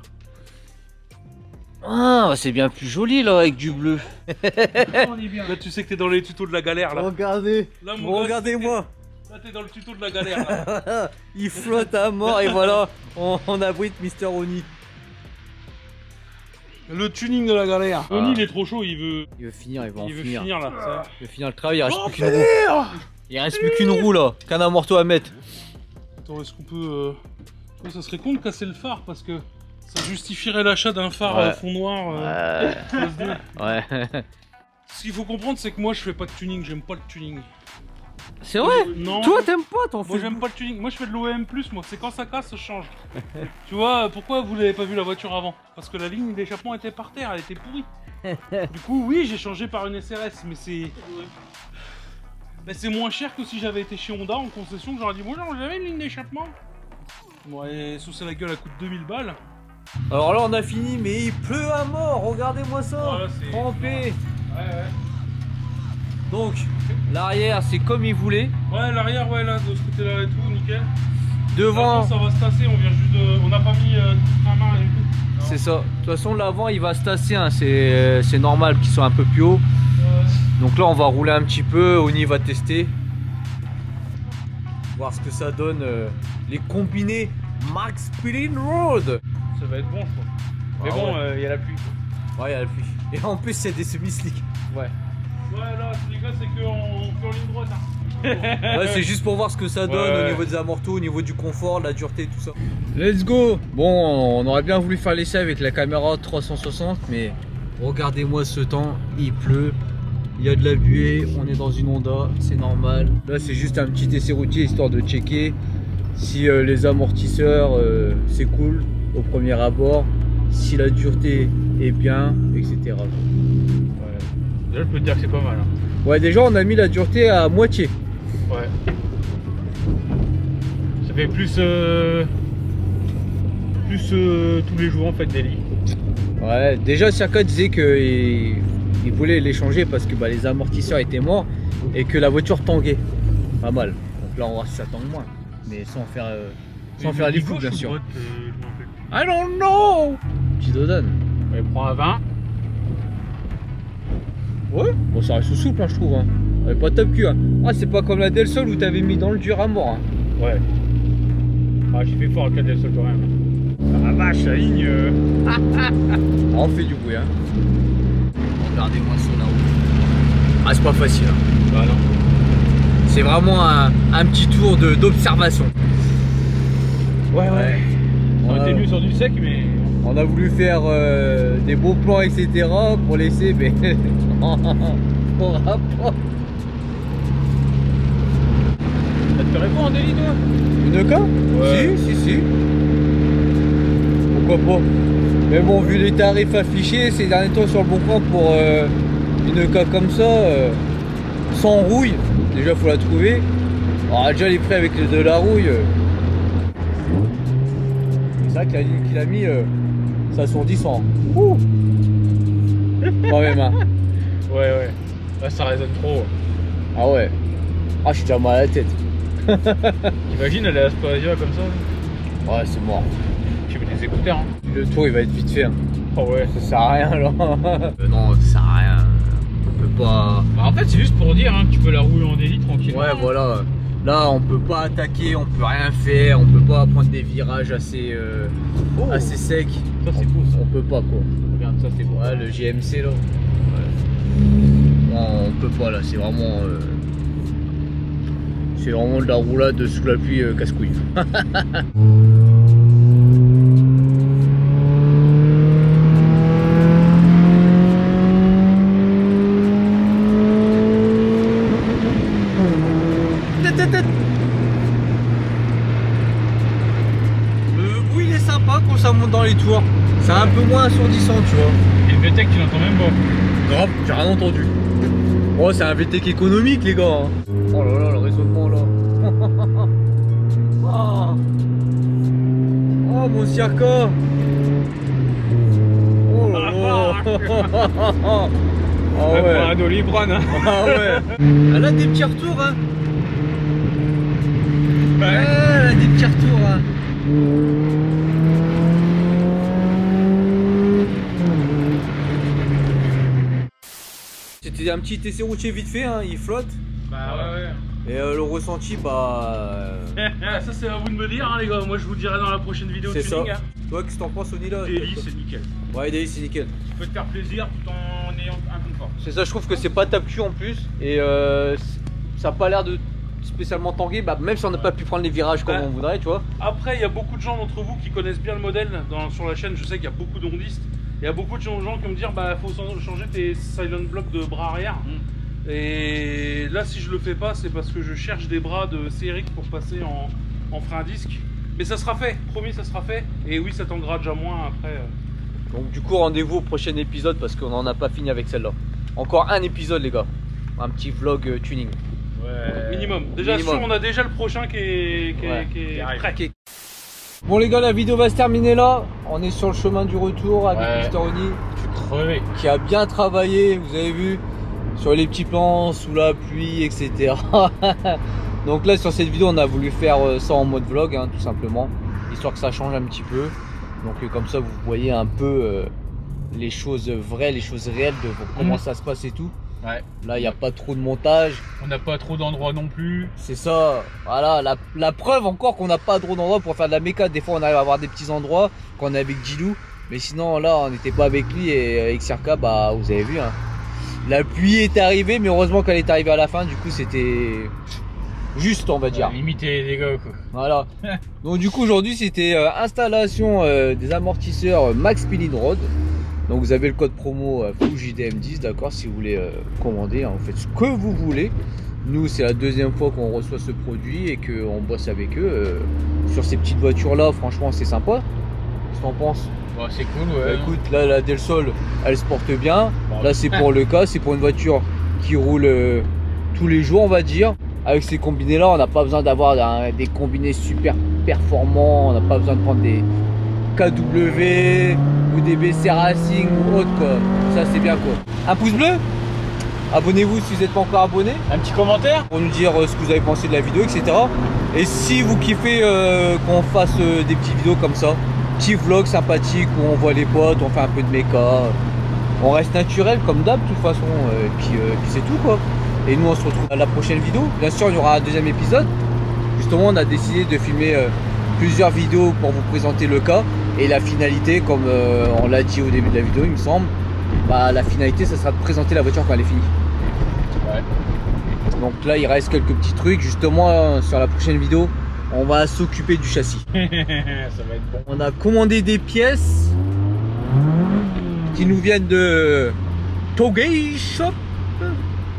Ah, bah, c'est bien plus joli là avec du bleu. Là, tu sais que t'es dans les tutos de la galère là. Regardez, Là, mon gars, regardez-moi. Là t'es dans le tuto de la galère là. Il flotte à mort et voilà, on abrite Mister Oni. Le tuning de la galère. Ah. Oni il est trop chaud, il veut finir, il va en finir. finir là. Ça. Il va finir le travail, il reste plus qu'une roue. Il reste plus qu'une roue là, qu'un amorto à mettre. Attends, est-ce qu'on peut... ça serait con de casser le phare parce que ça justifierait l'achat d'un phare Ouais. à fond noir. Ouais. Ce qu'il faut comprendre c'est que moi je fais pas de tuning, j'aime pas le tuning. C'est vrai. Non. Toi t'aimes pas ton Moi j'aime pas le tuning, moi je fais de l'OM+, moi c'est quand ça casse, ça change. Tu vois, pourquoi vous l'avez pas vu la voiture avant? Parce que la ligne d'échappement était par terre, elle était pourrie. Du coup oui j'ai changé par une SRS, mais c'est... Ben, c'est moins cher que si j'avais été chez Honda en concession, que j'aurais dit bonjour j'avais une ligne d'échappement. Bon et saucer la gueule, elle coûte 2000 balles. Alors là on a fini mais il pleut à mort, regardez-moi ça. Voilà, c'est- Trempé. Ouais. Donc l'arrière c'est comme il voulait. Ouais l'arrière ouais là, de ce côté là et tout, nickel. Devant L'avant, ça va se tasser, on vient juste de... On n'a pas mis tout à main et tout. c'est ça. De toute façon l'avant il va se tasser, hein. C'est normal qu'il soit un peu plus haut. Donc là on va rouler un petit peu, Oni va tester. Voir ce que ça donne, les combinés Max Speed Road. Ça va être bon, je crois. Mais Ah bon, ouais. il y a la pluie. Ouais, il y a la pluie. Et en plus c'est des semi-slicks. Ouais. Ouais là les gars c'est que en ligne droite. Hein. Ouais, c'est juste pour voir ce que ça donne Ouais. au niveau des amortos, au niveau du confort, de la dureté, tout ça. Let's go. Bon, on aurait bien voulu faire l'essai avec la caméra 360, mais regardez-moi ce temps, il pleut, il y a de la buée, on est dans une Honda, c'est normal. Là, c'est juste un petit essai routier histoire de checker si les amortisseurs, c'est cool au premier abord, si la dureté est bien, etc. Ouais. Déjà, je peux te dire que c'est pas mal. Hein. Ouais, déjà, on a mis la dureté à moitié. Ouais. Ça fait plus tous les jours en fait des lits. Ouais, déjà Circa disait qu'il voulait les changer parce que les amortisseurs étaient morts et que la voiture tanguait. Pas mal. Donc là on va voir si ça tangue moins. Mais sans faire les fous bien sûr. I don't know. Petit Dodan. Ouais, prends un 20. Ouais. Bon ça reste souple hein, je trouve. Hein. Ouais, pas top cul. Hein. Ah c'est pas comme la Del Sol où t'avais mis dans le dur à mort. Hein. Ouais. Ah, j'ai fait fort avec la Del Sol quand même. Ah la vache, la ligne. Ah, on fait du bruit hein. Regardez-moi ça là-haut. Ah c'est pas facile. Hein. Bah non. C'est vraiment un petit tour d'observation. Ouais. On était venu sur du sec, mais. On a voulu faire des beaux plans, etc. pour laisser, mais on aura pas. Ça te ferait pas en délit, toi? Une cas? Ouais. Si. Pourquoi pas? Mais bon, vu les tarifs affichés ces derniers temps sur le bon coin pour une cas comme ça, sans rouille, déjà faut la trouver. Alors déjà les prix avec de la rouille. C'est vrai qu'il a mis ça sur 10 ans. Ouh. Quand même hein. Ouais. Là, ça résonne trop. Ah ouais. Ah je suis déjà mal à la tête. T'imagines aller à Spasia comme ça? Ouais c'est mort. Tu mets des écouteurs. Hein. Le tour il va être vite fait. Hein. Oh ouais. Ça sert à rien là. Non ça sert à rien. On peut pas. Bah, en fait, c'est juste pour dire hein, que tu peux la rouler en délit tranquille. Ouais voilà. Là on peut pas attaquer, on peut rien faire, on peut pas prendre des virages assez secs. Ça c'est beau ça. On peut pas quoi. Regarde, ça c'est beau. Ouais le GMC là. Ouais. Non, on peut pas là, c'est vraiment de la roulade sous la pluie casse-couille. Le bruit il est sympa quand ça monte dans les tours. C'est un peu moins assourdissant tu vois. Et le VTEC, tu l'entends même pas. Grave, j'ai rien entendu. Oh, c'est un VTEC économique, les gars. Oh là là, le raisonnement là. Oh, mon Circa. Oh là là. Ah Ouais. ouais. Un Doliprane. Hein. Ah ouais. Elle a des petits retours, hein. Ouais. Elle a des petits retours, hein. C'était un petit essai routier vite fait, hein. Il flotte. Bah ouais. Et le ressenti, bah. Ça c'est à vous de me dire, hein, les gars. Moi je vous dirai dans la prochaine vidéo de C'est ça. tuning. Hein. Toi, qu'est-ce que t'en penses, Oni là? Daily, c'est nickel. Ouais, Daily, c'est nickel. Tu peux te faire plaisir tout en ayant un confort. C'est ça, je trouve que c'est pas tape-cul en plus. Et ça a pas l'air de spécialement tanguer, bah, même si on n'a pas pu prendre les virages comme on voudrait, tu vois. Après, il y a beaucoup de gens d'entre vous qui connaissent bien le modèle sur la chaîne. Je sais qu'il y a beaucoup d'ondistes. Il y a beaucoup de gens qui vont me dire bah faut changer tes silent blocks de bras arrière. Et là, si je le fais pas, c'est parce que je cherche des bras de CRX pour passer en frein à disque. Mais ça sera fait, promis, ça sera fait. Et oui, ça tanguera déjà moins après. Donc du coup, rendez-vous au prochain épisode parce qu'on n'en a pas fini avec celle-là. Encore un épisode, les gars. Un petit vlog tuning. Ouais. Minimum. Déjà Minimum. sûr, on a déjà le prochain qui est prêt. Okay. Bon les gars, la vidéo va se terminer là. On est sur le chemin du retour avec Mister Oni. Je suis crevé. Qui a bien travaillé, vous avez vu, sur les petits plans, sous la pluie, etc. Donc là, sur cette vidéo, on a voulu faire ça en mode vlog, hein, tout simplement, histoire que ça change un petit peu. Donc comme ça, vous voyez un peu les choses vraies, les choses réelles de comment ça se passe et tout. Ouais. Là, il n'y a pas trop de montage. On n'a pas trop d'endroits non plus. C'est ça. Voilà, la preuve encore qu'on n'a pas trop d'endroits pour faire de la méca. Des fois, on arrive à avoir des petits endroits quand on est avec Gilou. Mais sinon, là, on n'était pas avec lui et avec Circa, bah, vous avez vu. Hein. La pluie est arrivée, mais heureusement qu'elle est arrivée à la fin. Du coup, c'était juste, on va dire. Limiter les dégâts, quoi. Voilà. Donc, du coup, aujourd'hui, c'était installation des amortisseurs Max Pilin Road. Donc vous avez le code promo FUJIDM10, d'accord, si vous voulez commander, hein, vous faites ce que vous voulez. Nous, c'est la deuxième fois qu'on reçoit ce produit et qu'on bosse avec eux. Sur ces petites voitures là, franchement, c'est sympa. Qu'est-ce que t'en penses? Bon, c'est cool, ouais. Bah, écoute, là, la Del Sol, elle se porte bien. Bon. Là, c'est pour le cas, c'est pour une voiture qui roule tous les jours, on va dire. Avec ces combinés là, on n'a pas besoin d'avoir des combinés super performants, on n'a pas besoin de prendre des KW ou des BC Racing ou autre, quoi. Ça, c'est bien, quoi. Un pouce bleu, abonnez-vous si vous n'êtes pas encore abonné, Un petit commentaire pour nous dire ce que vous avez pensé de la vidéo, etc. Et si vous kiffez qu'on fasse des petites vidéos comme ça, petits vlogs sympathiques où on voit les potes, on fait un peu de méca, on reste naturel comme d'hab de toute façon, et puis c'est tout, quoi. Et nous, on se retrouve à la prochaine vidéo. Bien sûr, il y aura un deuxième épisode. Justement, on a décidé de filmer plusieurs vidéos pour vous présenter le cas. Et la finalité, comme on l'a dit au début de la vidéo, il me semble, bah, la finalité, ça sera de présenter la voiture quand elle est finie. Ouais. Donc là, il reste quelques petits trucs. Justement, sur la prochaine vidéo, on va s'occuper du châssis. Ça va être bon. On a commandé des pièces qui nous viennent de Togei Shop.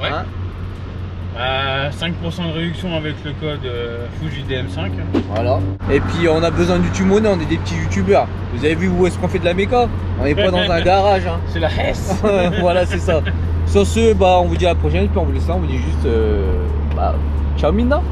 Ouais. Hein, 5% de réduction avec le code FUJIDM5. voilà. Et puis on a besoin du monnaie, on est des petits youtubeurs. Vous avez vu où est-ce qu'on fait de la méca? On n'est pas dans un garage, hein. C'est la S. Voilà, c'est ça. Sur ce, bah, on vous dit à la prochaine, et puis on vous laisse là, on vous dit juste ciao Mina.